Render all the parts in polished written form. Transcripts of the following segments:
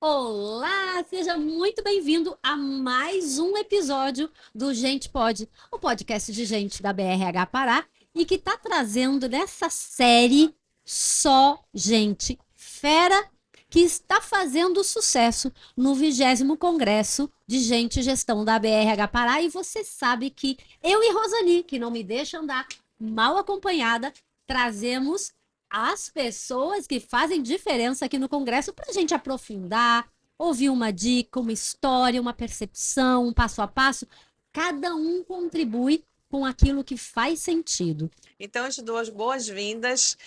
Olá, seja muito bem-vindo a mais um episódio do Gente Pode, o podcast de gente da BRH Pará e que está trazendo nessa série só gente fera que está fazendo sucesso no 20º Congresso de Gente e Gestão da BRH Pará. E você sabe que eu e Rosani, que não me deixa andar mal acompanhada, trazemos as pessoas que fazem diferença aqui no Congresso para a gente aprofundar, ouvir uma dica, uma história, uma percepção, um passo a passo. Cada um contribui com aquilo que faz sentido. Então, eu te dou as boas-vindas,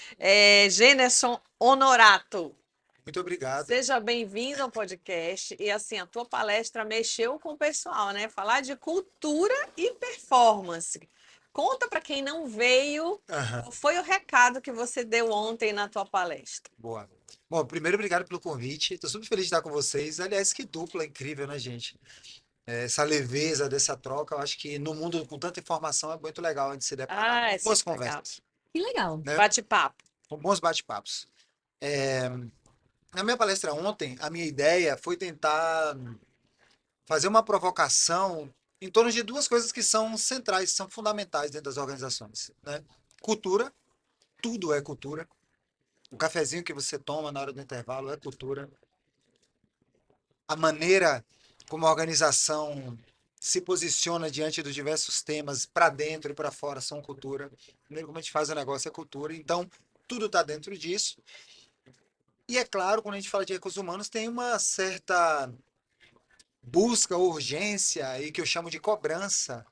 Generson Honorato. Muito obrigado. Seja bem-vindo ao podcast. E assim, a tua palestra mexeu com o pessoal, né? Falar de cultura e performance. Conta para quem não veio, Aham, qual foi o recado que você deu ontem na tua palestra? boa. Bom, primeiro, obrigado pelo convite. Estou super feliz de estar com vocês. Aliás, que dupla incrível, né, gente? Essa leveza dessa troca, eu acho que no mundo com tanta informação é muito legal de se deparar Ah, com é boas sempre legal. conversas, Que legal. né? Bate-papo. Com bons bate-papos. Na minha palestra ontem, a minha ideia foi tentar fazer uma provocação em torno de duas coisas que são centrais, são fundamentais dentro das organizações, né? Cultura, tudo é cultura. O cafezinho que você toma na hora do intervalo é cultura. A maneira como a organização se posiciona diante dos diversos temas, para dentro e para fora, são cultura. A maneira como a gente faz o negócio é cultura. Então, tudo está dentro disso. E é claro, quando a gente fala de recursos humanos, tem uma certa busca, urgência e que eu chamo de cobrança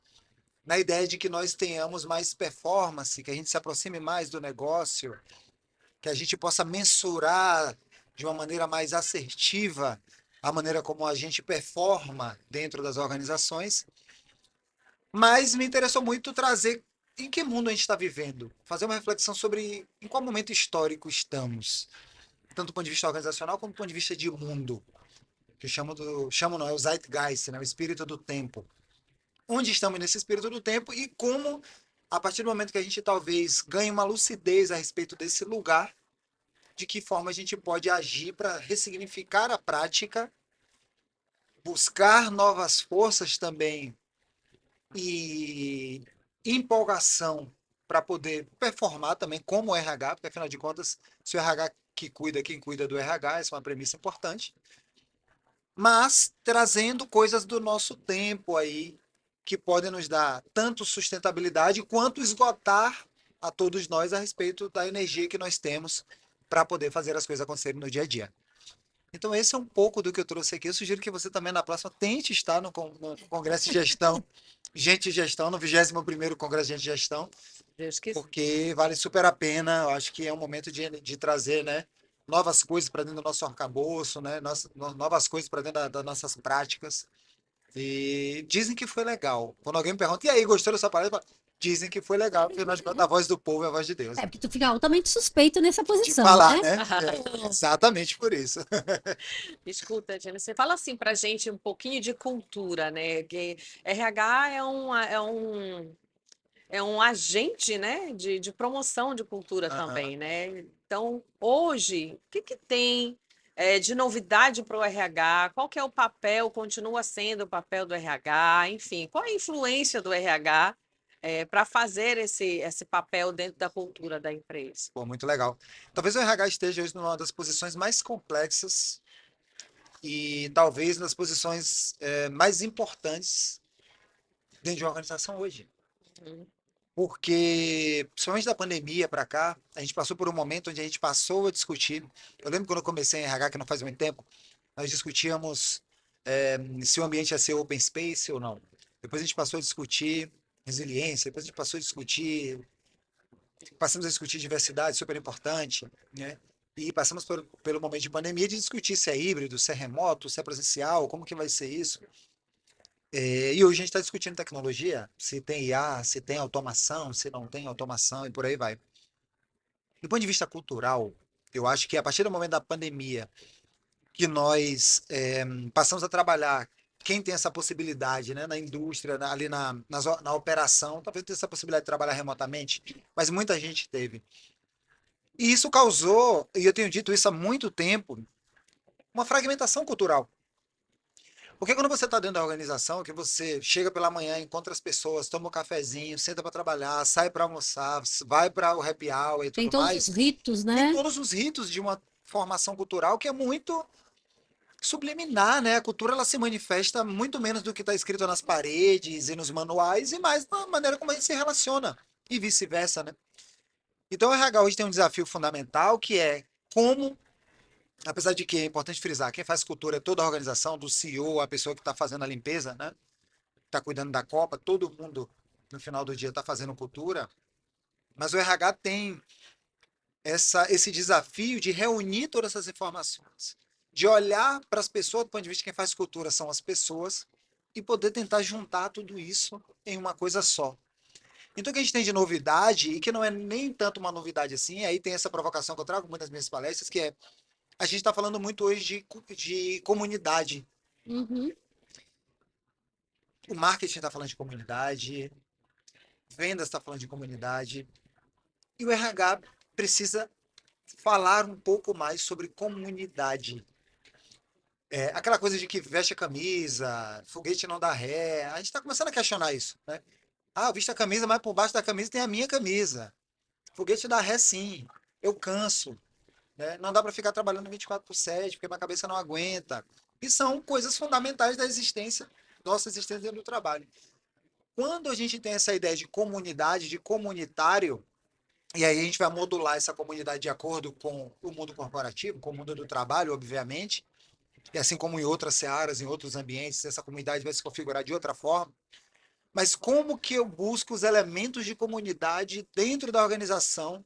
na ideia de que nós tenhamos mais performance, que a gente se aproxime mais do negócio, que a gente possa mensurar de uma maneira mais assertiva a maneira como a gente performa dentro das organizações, mas me interessou muito trazer em que mundo a gente está vivendo, fazer uma reflexão sobre em qual momento histórico estamos, tanto do ponto de vista organizacional como do ponto de vista de mundo, que eu chamo não, é o Zeitgeist, né, o espírito do tempo. Onde estamos nesse espírito do tempo e como, a partir do momento que a gente talvez ganhe uma lucidez a respeito desse lugar, de que forma a gente pode agir para ressignificar a prática, buscar novas forças também e empolgação para poder performar também como RH, porque afinal de contas, se o RH que cuida, quem cuida do RH, essa é uma premissa importante, mas trazendo coisas do nosso tempo aí que podem nos dar tanto sustentabilidade quanto esgotar a todos nós a respeito da energia que nós temos para poder fazer as coisas acontecerem no dia a dia. Então, esse é um pouco do que eu trouxe aqui. Eu sugiro que você também, na próxima, tente estar no Congresso de Gestão, Gente de Gestão, no 21º Congresso de Gente de Gestão, Deus quiser. porque vale super a pena. Eu acho que é um momento de trazer, né, novas coisas para dentro do nosso arcabouço, né, novas coisas para dentro das nossas práticas. E dizem que foi legal. Quando alguém me pergunta, e aí, gostou dessa palestra? Eu falo, dizem que foi legal, porque afinal de contas, a voz do povo é a voz de Deus, É, né? porque tu fica altamente suspeito nessa De posição, falar, né? né? Exatamente por isso. Escuta, Jenny, você fala assim para a gente um pouquinho de cultura, né? Que RH é um agente, né, de promoção de cultura Aham. também, né? Então, hoje, o que que tem de novidade para o RH? Qual que é o papel, continua sendo o papel do RH? Enfim, qual a influência do RH para fazer esse papel dentro da cultura da empresa? Pô, muito legal. Talvez o RH esteja hoje numa das posições mais complexas e talvez nas posições mais importantes dentro de uma organização hoje. Uhum. Porque, principalmente da pandemia para cá, a gente passou por um momento onde a gente passou a discutir. Eu lembro quando eu comecei em RH, que não faz muito tempo, nós discutíamos se o ambiente ia ser open space ou não. Depois a gente passou a discutir resiliência, depois a gente passamos a discutir diversidade, super importante, né? E passamos pelo momento de pandemia de discutir se é híbrido, se é remoto, se é presencial, como que vai ser isso. E hoje a gente está discutindo tecnologia, se tem IA, se tem automação, se não tem automação e por aí vai. Do ponto de vista cultural, eu acho que a partir do momento da pandemia que nós passamos a trabalhar, quem tem essa possibilidade, né, na indústria, ali na operação, talvez tenha essa possibilidade de trabalhar remotamente, mas muita gente teve. E isso causou, e eu tenho dito isso há muito tempo, uma fragmentação cultural. Porque quando você está dentro da organização, que você chega pela manhã, encontra as pessoas, toma um cafezinho, senta para trabalhar, sai para almoçar, vai para o happy hour e Tem tudo todos os mais, ritos, tem né? todos os ritos de uma formação cultural que é muito subliminar, né? A cultura ela se manifesta muito menos do que está escrito nas paredes e nos manuais e mais na maneira como a gente se relaciona e vice-versa, né? Então o RH hoje tem um desafio fundamental que é como, apesar de que é importante frisar, quem faz cultura é toda a organização, do CEO, a pessoa que está fazendo a limpeza, né? Está cuidando da Copa, todo mundo no final do dia está fazendo cultura, mas o RH tem esse desafio de reunir todas essas informações, de olhar para as pessoas do ponto de vista de quem faz cultura são as pessoas e poder tentar juntar tudo isso em uma coisa só. Então, o que a gente tem de novidade, e que não é nem tanto uma novidade assim, aí tem essa provocação que eu trago muito nas minhas palestras, que é, a gente está falando muito hoje de comunidade. Uhum. O marketing está falando de comunidade, vendas está falando de comunidade, e o RH precisa falar um pouco mais sobre comunidade. É, aquela coisa de que veste a camisa, foguete não dá ré, a gente está começando a questionar isso, né? Ah, eu visto a camisa, mas por baixo da camisa tem a minha camisa. Foguete dá ré sim, eu canso, né? Não dá para ficar trabalhando 24/7, porque minha cabeça não aguenta. E são coisas fundamentais da existência, nossa existência dentro do trabalho. Quando a gente tem essa ideia de comunidade, de comunitário, e aí a gente vai modular essa comunidade de acordo com o mundo corporativo, com o mundo do trabalho, obviamente, e assim como em outras searas, em outros ambientes, essa comunidade vai se configurar de outra forma. Mas como que eu busco os elementos de comunidade dentro da organização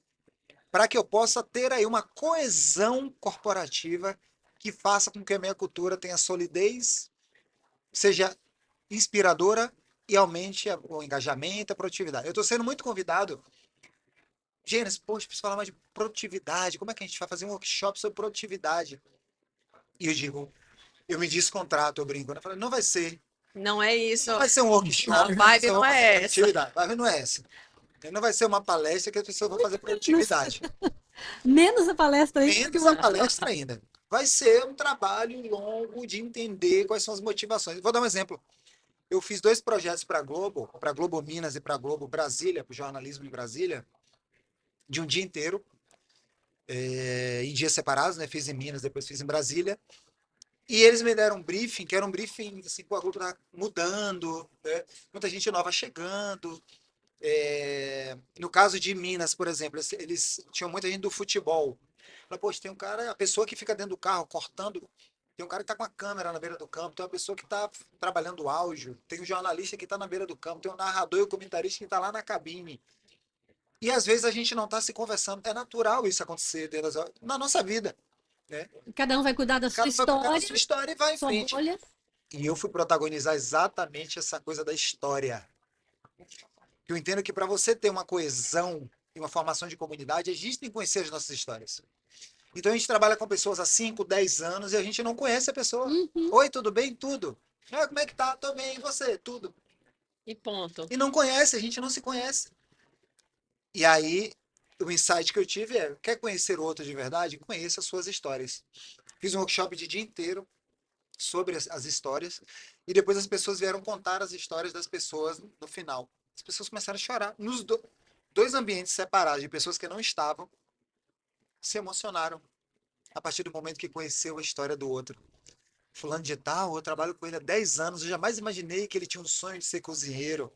para que eu possa ter aí uma coesão corporativa que faça com que a minha cultura tenha solidez, seja inspiradora e aumente o engajamento, a produtividade. Eu estou sendo muito convidado. Gênesis, poxa, preciso falar mais de produtividade. Como é que a gente vai fazer um workshop sobre produtividade? E eu digo, eu me descontrato, eu brinco. Eu falo, não vai ser. Não é isso. Não vai ser um A workshop que as vibe pessoas vão não fazer é essa. produtividade. A vibe não é essa. Não vai ser uma palestra que as pessoas vão fazer produtividade. Menos a palestra ainda do que Menos o a palestra ainda. Vai ser um trabalho longo de entender quais são as motivações. Vou dar um exemplo. Eu fiz 2 projetos para a Globo Minas e para a Globo Brasília, para o jornalismo em Brasília, de um dia inteiro, em dias separados, né? Fiz em Minas, depois fiz em Brasília. E eles me deram um briefing, que era um briefing assim, com a Globo tá mudando, né? Muita gente nova chegando. No caso de Minas, por exemplo, eles tinham muita gente do futebol. Falei, poxa, tem um cara, a pessoa que fica dentro do carro cortando, tem um cara que está com a câmera na beira do campo, tem uma pessoa que está trabalhando áudio, tem um jornalista que está na beira do campo, tem um narrador e o comentarista que está lá na cabine. E às vezes a gente não está se conversando. É natural isso acontecer na nossa vida, né? cada um vai cuidar da sua Cada um vai cuidar da história, sua história e vai em sua frente. bolha. E eu fui protagonizar exatamente essa coisa da história. Eu entendo que para você ter uma coesão e uma formação de comunidade, a gente tem que conhecer as nossas histórias. Então a gente trabalha com pessoas há 5, 10 anos e a gente não conhece a pessoa. Uhum. Oi, tudo bem? Tudo. Ah, como é que tá? Tô bem, e você? Tudo. E ponto. E não conhece, a gente não se conhece. E aí, o insight que eu tive é, quer conhecer o outro de verdade? Conheça as suas histórias. Fiz um workshop de dia inteiro sobre as histórias e depois as pessoas vieram contar as histórias das pessoas no final. As pessoas começaram a chorar. Nos 2 ambientes separados de pessoas que não estavam, se emocionaram a partir do momento que conheceu a história do outro. Fulano de tal, eu trabalho com ele há 10 anos, eu jamais imaginei que ele tinha um sonho de ser cozinheiro.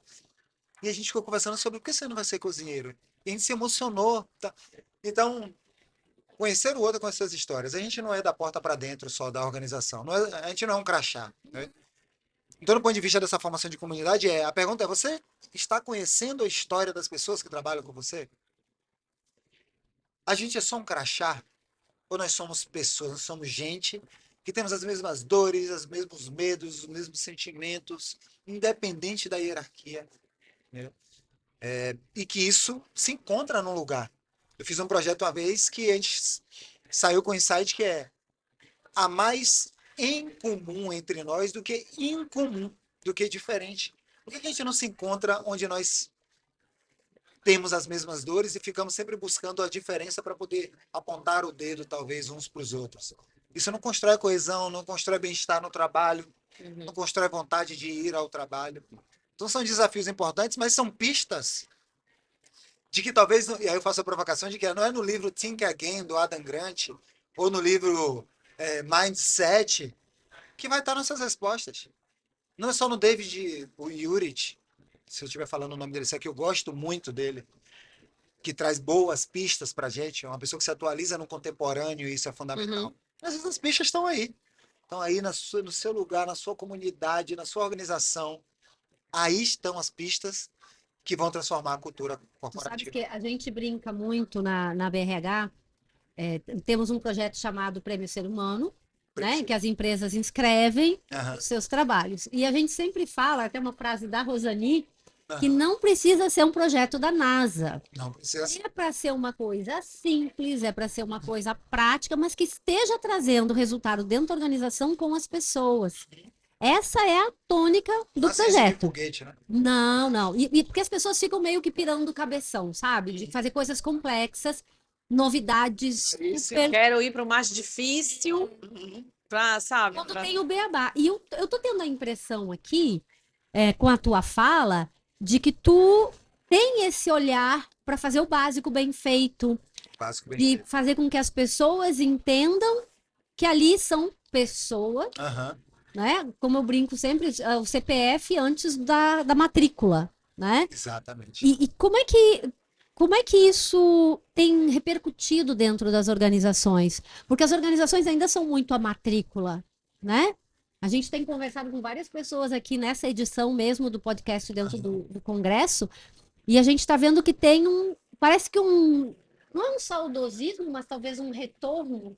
E a gente ficou conversando sobre por que você não vai ser cozinheiro. E a gente se emocionou. Tá? Então, conhecer o outro com as suas histórias. A gente não é da porta para dentro só da organização. A gente não é um crachá. Né? Então, do ponto de vista dessa formação de comunidade, a pergunta é: você está conhecendo a história das pessoas que trabalham com você? A gente é só um crachá? Ou nós somos pessoas, nós somos gente que temos as mesmas dores, os mesmos medos, os mesmos sentimentos, independente da hierarquia, né? E que isso se encontra num lugar. Eu fiz um projeto uma vez que a gente saiu com o insight que há mais em comum entre nós do que incomum, do que diferente. Por que a gente não se encontra onde nós temos as mesmas dores e ficamos sempre buscando a diferença para poder apontar o dedo, talvez, uns para os outros? Isso não constrói coesão, não constrói bem-estar no trabalho, Uhum. não constrói vontade de ir ao trabalho. Então são desafios importantes, mas são pistas de que talvez, e aí eu faço a provocação de que não é no livro Think Again, do Adam Grant, ou no livro Mindset, que vai estar nossas respostas. Não é só no David o Urich, se eu estiver falando o nome dele, isso aqui eu gosto muito dele, que traz boas pistas para a gente, é uma pessoa que se atualiza no contemporâneo e isso é fundamental. Uhum. Mas essas pistas estão aí no seu lugar, na sua comunidade, na sua organização. Aí estão as pistas que vão transformar a cultura Tu sabes corporativa. que a gente brinca muito na BRH, temos um projeto chamado Prêmio Ser Humano, né, que as empresas inscrevem Aham, os seus trabalhos. E a gente sempre fala, até uma frase da Rosani, que aham. não precisa ser um projeto da NASA. Não precisa. É para ser uma coisa simples, é para ser uma coisa prática, mas que esteja trazendo resultado dentro da organização com as pessoas. Essa é a tônica do Na ciência de projeto. foguete, né? Não, não. E porque as pessoas ficam meio que pirando o cabeção, sabe? De fazer coisas complexas, novidades super. Quero ir para o mais difícil, para, sabe? Quando Pra... tem o beabá. E eu tô tendo a impressão aqui, com a tua fala, de que tu tem esse olhar para fazer o básico bem feito, Básico bem de feito. fazer com que as pessoas entendam que ali são pessoas, Aham. né? Como eu brinco sempre, o CPF antes da matrícula, né? Exatamente. E como é que isso tem repercutido dentro das organizações? Porque as organizações ainda são muito a matrícula, né? A gente tem conversado com várias pessoas aqui nessa edição mesmo do podcast dentro do Congresso, e a gente está vendo que tem parece que não é um saudosismo, mas talvez um retorno,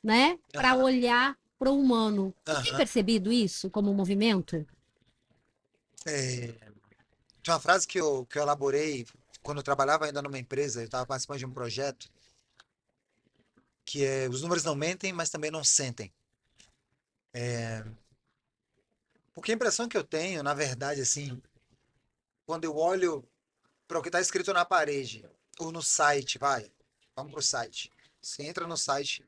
né? Para Aham. olhar para o humano. Tu tem Aham. percebido isso como movimento? É, tinha uma frase que eu elaborei quando eu trabalhava ainda numa empresa, eu estava participando de um projeto, que é os números não mentem, mas também não sentem. Porque a impressão que eu tenho, na verdade, assim, quando eu olho para o que está escrito na parede, ou no site, vamos para o site. Você entra no site,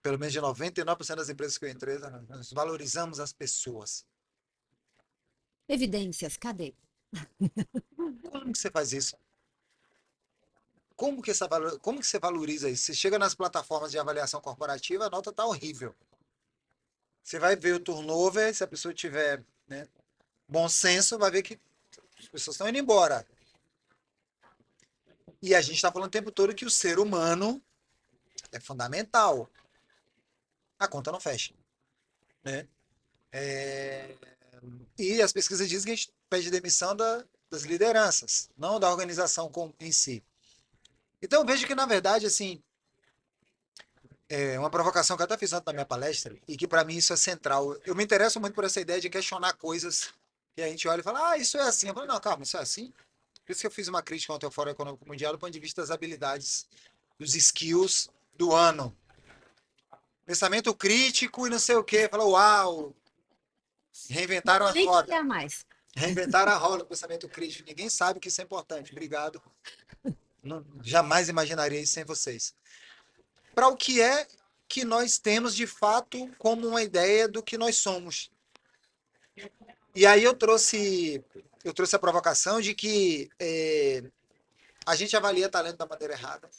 pelo menos de 99% das empresas que eu entrei, nós valorizamos as pessoas. Evidências, cadê? Como que você faz isso? Como que você valoriza isso? Você chega nas plataformas de avaliação corporativa, a nota está horrível. Você vai ver o turnover, se a pessoa tiver, né, bom senso, vai ver que as pessoas estão indo embora. E a gente está falando o tempo todo que o ser humano é fundamental. A conta não fecha, né? É, E as pesquisas dizem que a gente pede demissão das lideranças, não da organização em si. Então eu vejo que, na verdade, assim, é uma provocação que eu até fiz antes da minha palestra, e que para mim isso é central. Eu me interesso muito por essa ideia de questionar coisas que a gente olha e fala, isso é assim. Eu falo, não, calma, isso é assim? Por isso que eu fiz uma crítica ontem ao Fórum Econômico Mundial do ponto de vista das habilidades, dos skills do ano. Pensamento crítico e não sei o quê. Falou, uau, Não reinventaram vou a nem roda. criar mais. Reinventaram a roda do pensamento crítico. Ninguém sabe que isso é importante. Obrigado. Não, jamais imaginaria isso sem vocês. Para o que é que nós temos de fato como uma ideia do que nós somos. E aí eu trouxe a provocação de que a gente avalia talento da maneira errada,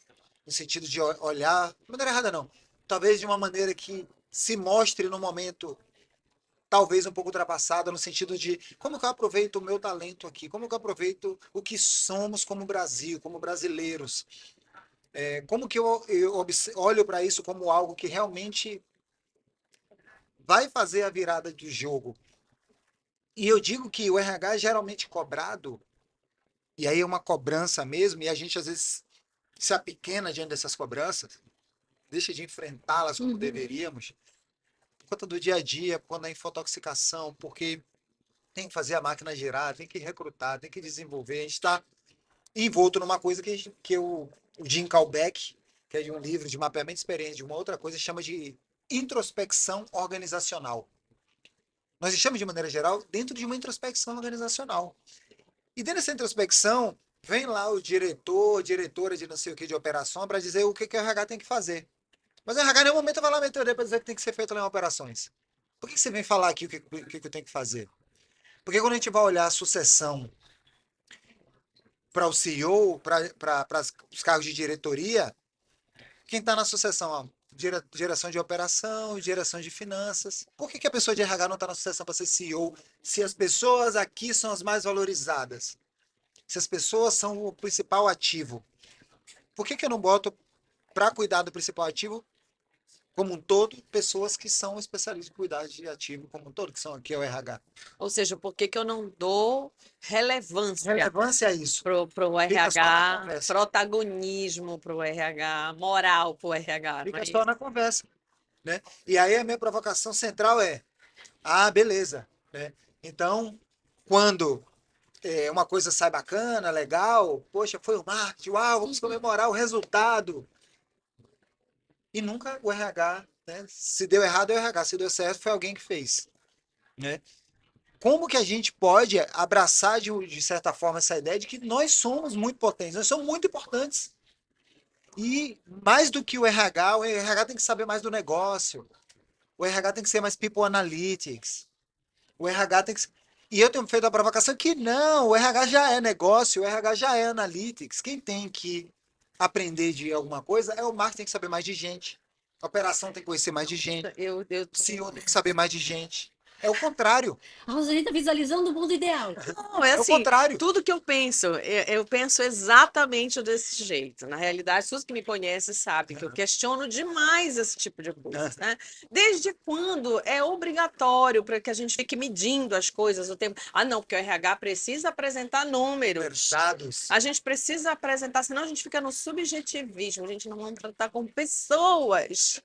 no sentido de olhar, de maneira errada não, talvez de uma maneira que se mostre no momento talvez um pouco ultrapassada, no sentido de como que eu aproveito o meu talento aqui, como que eu aproveito o que somos como Brasil, como brasileiros, como que eu olho para isso como algo que realmente vai fazer a virada do jogo. E eu digo que o RH é geralmente cobrado, e aí é uma cobrança mesmo, e a gente às vezes se apequena diante dessas cobranças, deixa de enfrentá-las como deveríamos, por conta do dia a dia, por conta da infotoxicação, porque tem que fazer a máquina girar, tem que recrutar, tem que desenvolver. A gente está envolto numa coisa que o Jim Kalbeck, que é de um livro de mapeamento de experiência, de uma outra coisa, chama de introspecção organizacional. Nós estamos, de maneira geral, dentro de uma introspecção organizacional. E dentro dessa introspecção, vem lá o diretor, diretora de não sei o que de operação para dizer o que o RH tem que fazer. Mas o RH em nenhum momento vai lá meter o dedo para dizer que tem que ser feito lá em operações. Por que você vem falar aqui o que eu tenho que fazer? Porque quando a gente vai olhar a sucessão para o CEO, para os cargos de diretoria, quem está na sucessão? Ó, direção de operação, direção de finanças. Por que a pessoa de RH não está na sucessão para ser CEO se as pessoas aqui são as mais valorizadas? Se as pessoas são o principal ativo? Por que eu não boto para cuidar do principal ativo como um todo, pessoas que são especialistas em cuidar de ativo como um todo, que são aqui o RH? Ou seja, por que que eu não dou relevância Relevância é isso. pro Fica só na RH, conversa. protagonismo pro RH, moral pro RH, não Fica é só isso? na conversa, né? E aí a minha provocação central é, beleza, né? Então, quando uma coisa sai bacana, legal, poxa, foi o marketing, uau, vamos comemorar o resultado. E nunca o RH, né? Se deu errado, é o RH. Se deu certo, foi alguém que fez, né? Como que a gente pode abraçar, de certa forma, essa ideia de que nós somos muito potentes, nós somos muito importantes. E mais do que o RH tem que saber mais do negócio. O RH tem que ser mais people analytics. O RH tem que. E eu tenho feito a provocação que não, o RH já é negócio, o RH já é analytics. Quem tem que aprender de alguma coisa é o marketing, tem que saber mais de gente. A operação tem que conhecer mais de gente. Eu O CEO tem que saber mais de gente. É o contrário. A Roseli está visualizando o mundo ideal. Não, é É o assim, contrário. tudo que eu penso exatamente desse jeito. Na realidade, todos que me conhecem sabem que eu questiono demais esse tipo de coisa, né? Desde quando é obrigatório para que a gente fique medindo as coisas o tempo? Ah, não, porque o RH precisa apresentar números. Dados. A gente precisa apresentar, senão a gente fica no subjetivismo, a gente não vai tratar com pessoas.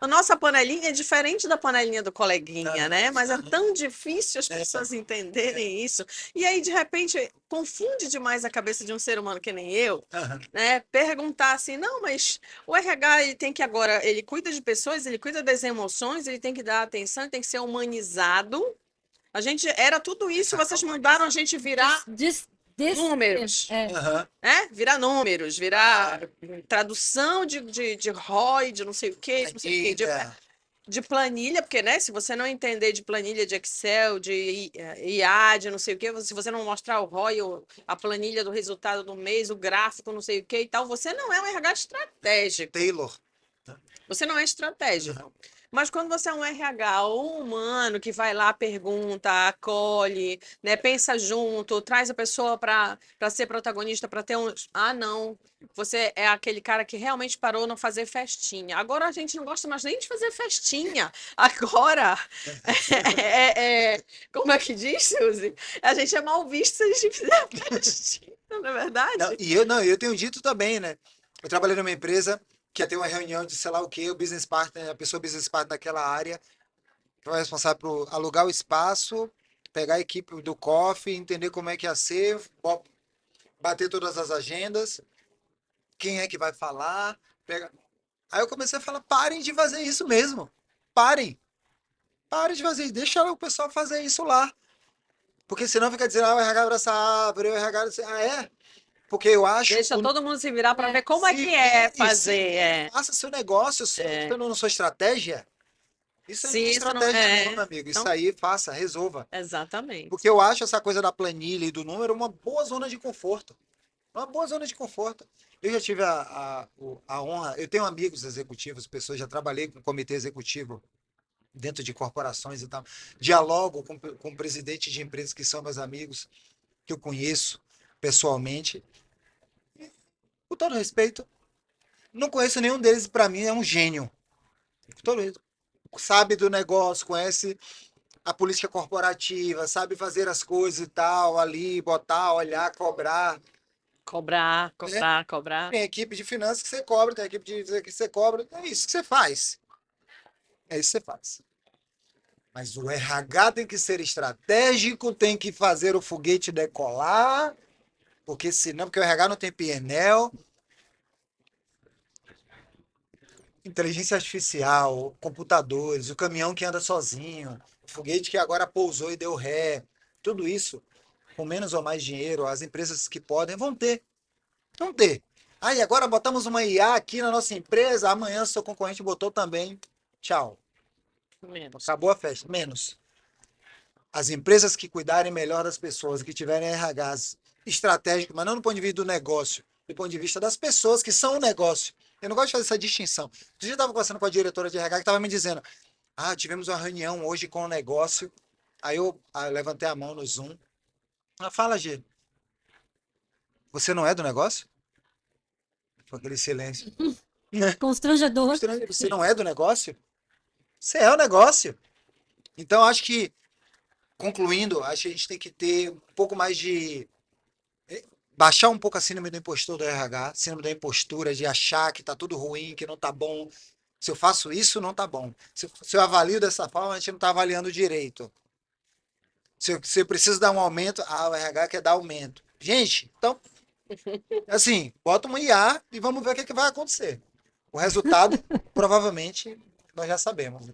A nossa panelinha é diferente da panelinha do coleguinha, né? Mas é tão difícil as pessoas entenderem isso. E aí, de repente, confunde demais a cabeça de um ser humano que nem eu, né? Perguntar assim, não, mas o RH, ele tem que agora, ele cuida de pessoas, ele cuida das emoções, ele tem que dar atenção, ele tem que ser humanizado. A gente era tudo isso, vocês mandaram a gente virar números, Aham. né? Virar números, virar tradução de ROI, de não sei o quê, de não sei o quê, de planilha, porque, né, se você não entender de planilha de Excel, de IA, de não sei o quê, se você não mostrar o ROI, a planilha do resultado do mês, o gráfico, não sei o quê e tal, você não é um RH estratégico. Taylor. Você não é estratégico. Mas quando você é um RH humano que vai lá, pergunta, acolhe, né, pensa junto, traz a pessoa para ser protagonista, para ter um. Ah, não. Você é aquele cara que realmente parou não fazer festinha. Agora a gente não gosta mais nem de fazer festinha. Agora, como é que diz, Suzy? A gente é mal visto se a gente fizer festinha, não é verdade? Eu tenho dito também, né? Eu trabalhei numa empresa que ia ter uma reunião de sei lá o quê, o business partner, a pessoa business partner daquela área, que vai responsável por alugar o espaço, pegar a equipe do coffee, entender como é que ia ser, bater todas as agendas, quem é que vai falar, pega. Aí eu comecei a falar, parem de fazer isso mesmo. Parem. Parem de fazer isso. Deixa o pessoal fazer isso lá. Porque senão fica dizendo, o RH abraça a árvore, o RH não sei. É. Porque eu acho. Deixa todo mundo se virar para ver como é Se que é vire, fazer. faça seu negócio, eu não sou estratégia. Isso Se não é isso não estratégia, não, é. meu amigo. Isso Então, aí, faça, resolva. exatamente. Porque eu acho essa coisa da planilha e do número uma boa zona de conforto. Uma boa zona de conforto. Eu já tive a honra, eu tenho amigos executivos, pessoas, já trabalhei com comitê executivo dentro de corporações e tal. Dialogo com presidentes de empresas que são meus amigos, que eu conheço pessoalmente. Com todo respeito, não conheço nenhum deles, para mim, é um gênio. Com todo respeito. Sabe do negócio, conhece a política corporativa, sabe fazer as coisas e tal, ali, botar, olhar, cobrar. Cobrar, Né? cobrar, cobrar. Tem equipe de finanças que você cobra, tem equipe de que você cobra. É isso que você faz. É isso que você faz. Mas o RH tem que ser estratégico, tem que fazer o foguete decolar, porque senão, porque o RH não tem PNL, inteligência artificial, computadores, o caminhão que anda sozinho, o foguete que agora pousou e deu ré, tudo isso, com menos ou mais dinheiro, as empresas que podem vão ter. Vão ter. Ah, e agora botamos uma IA aqui na nossa empresa, amanhã seu concorrente botou também. Tchau. Menos. Acabou a festa. Menos. As empresas que cuidarem melhor das pessoas, que tiverem RHs estratégicos, mas não do ponto de vista do negócio, do ponto de vista das pessoas que são o negócio. Eu não gosto de fazer essa distinção. Outro dia eu estava conversando com a diretora de RH que estava me dizendo: ah, tivemos uma reunião hoje com o negócio. Aí eu levantei a mão no Zoom. Ela fala, G, você não é do negócio? Foi aquele silêncio. Constrangedor. Estranho, você não é do negócio? Você é o negócio. Então, acho que, concluindo, acho que a gente tem que ter um pouco mais de. Baixar um pouco a síndrome do impostor do RH, síndrome da impostura, de achar que tá tudo ruim, que não tá bom. Se eu faço isso, não tá bom. Se eu avalio dessa forma, a gente não tá avaliando direito. Se eu preciso dar um aumento, o RH quer dar aumento. Gente, então, assim, bota um IA e vamos ver o que, que vai acontecer. O resultado, provavelmente, nós já sabemos.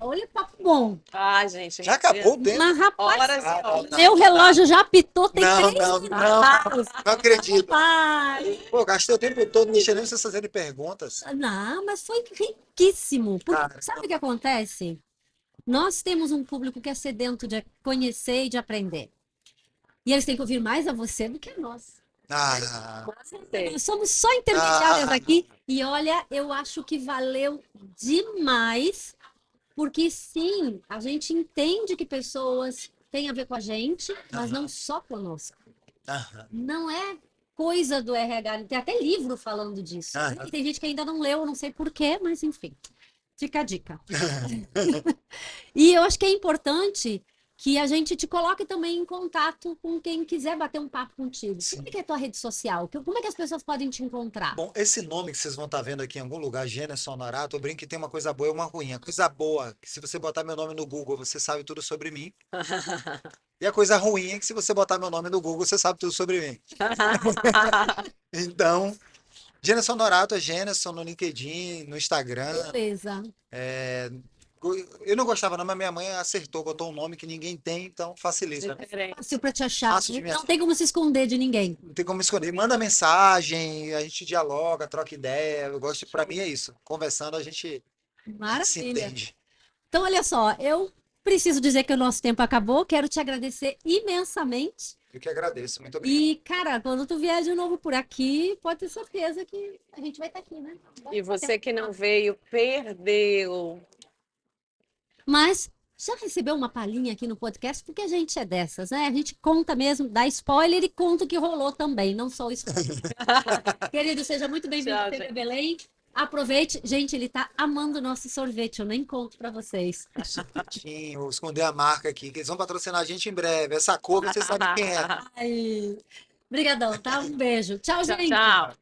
Olha, papo bom. Ai, gente, Já acabou o tempo? Mas, rapaz, horas e horas. meu relógio já apitou, tem Não, 3 não, minutos. não acredito. Rapaz. Pô, gastei o tempo todo mexendo nem vocês fazerem perguntas. Não, mas foi riquíssimo. Porque, Cara, sabe o que acontece? Nós temos um público que é sedento de conhecer e de aprender. E eles têm que ouvir mais a você do que a nós. ah, Com certeza. Nós somos só intermediárias Ah. aqui. E olha, eu acho que valeu demais. Porque sim, a gente entende que pessoas têm a ver com a gente, mas não só conosco. ah, Não é coisa do RH. Tem até livro falando disso. Ah. E tem gente que ainda não leu, não sei por quê, mas enfim. Fica a dica. E eu acho que é importante que a gente te coloque também em contato com quem quiser bater um papo contigo. Sim. Como é que é a tua rede social? Como é que as pessoas podem te encontrar? Bom, esse nome que vocês vão estar vendo aqui em algum lugar, Gênesis Honorato, eu brinco que tem uma coisa boa e uma ruim. A coisa boa, que se você botar meu nome no Google, você sabe tudo sobre mim. E a coisa ruim é que se você botar meu nome no Google, você sabe tudo sobre mim. Então, Gênesis Honorato é Gênesis no LinkedIn, no Instagram. Beleza. Eu não gostava não, mas minha mãe acertou, botou um nome que ninguém tem, então facilita. Diferente. Fácil pra te achar. Fácil de me Não achar. tem como se esconder de ninguém. Não tem como escolher. Manda mensagem, a gente dialoga, troca ideia. Eu gosto, para mim é isso. Conversando a gente se Maravilha. entende. Então, olha só, eu preciso dizer que o nosso tempo acabou. Quero te agradecer imensamente. Eu que agradeço. Muito obrigado. E, cara, quando tu vier de novo por aqui, pode ter certeza que a gente vai estar aqui, né? E você que não veio, perdeu. Mas já recebeu uma palhinha aqui no podcast? Porque a gente é dessas, né? A gente conta mesmo, dá spoiler e conta o que rolou também, não só o spoiler. Querido, seja muito bem-vindo Tchau, ao TV gente. Belém. Aproveite. Gente, ele tá amando o nosso sorvete. Eu nem conto pra vocês. Chiquinho, vou esconder a marca aqui, que eles vão patrocinar a gente em breve. Essa cor, você sabe quem é. Ai, brigadão, tá? Um beijo. Tchau, Tchau, gente. tchau.